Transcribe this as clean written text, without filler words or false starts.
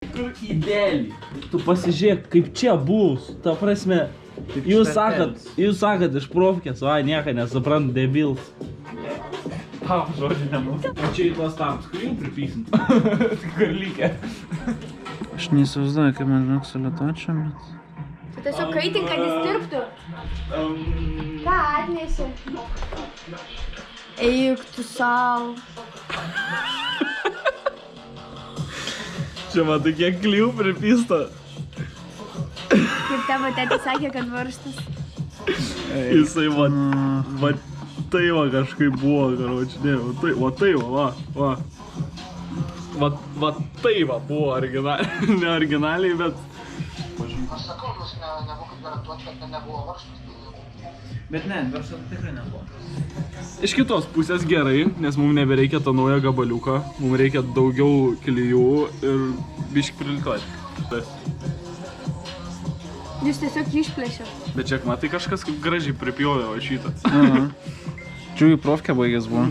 Kur idealiai. Tu pasižiūrėk, kaip čia bus. Ta prasme, jūs sakat iš profkės, o nieko nesuprant, debils. Tau žodžiu nebus. O čia į tuos taps, kur jau pripysint. Kur lygia. Aš neįsivaizduoju, kaip man žinok su lietočiam, bet... Tu tiesiog kaitink, kad jis tirptų. Ką atneši? Eik tu savo. Čia matai, kiek klijų pripysta. Kaip tavo tėtis sakė, kad varžtas. Jisai va tai va kažkaip buvo, karoči, ne, va tai va. Va tai va buvo originaliai, ne originaliai, bet... Aš sakau, jūs nemokat garantuoti, kad nebuvo varžtas. Bet ne, varžtas tikrai nebuvo. Iš kitos pusės gerai, nes mums nebereikia to naujo gabaliuko, mums reikia daugiau klijų ir biškį prilituoti. Jūs tiesiog išplėšė. Bet čia, matai, kažkas kaip gražiai pripjovė va šitą. Čia į profkę baigęs buvo.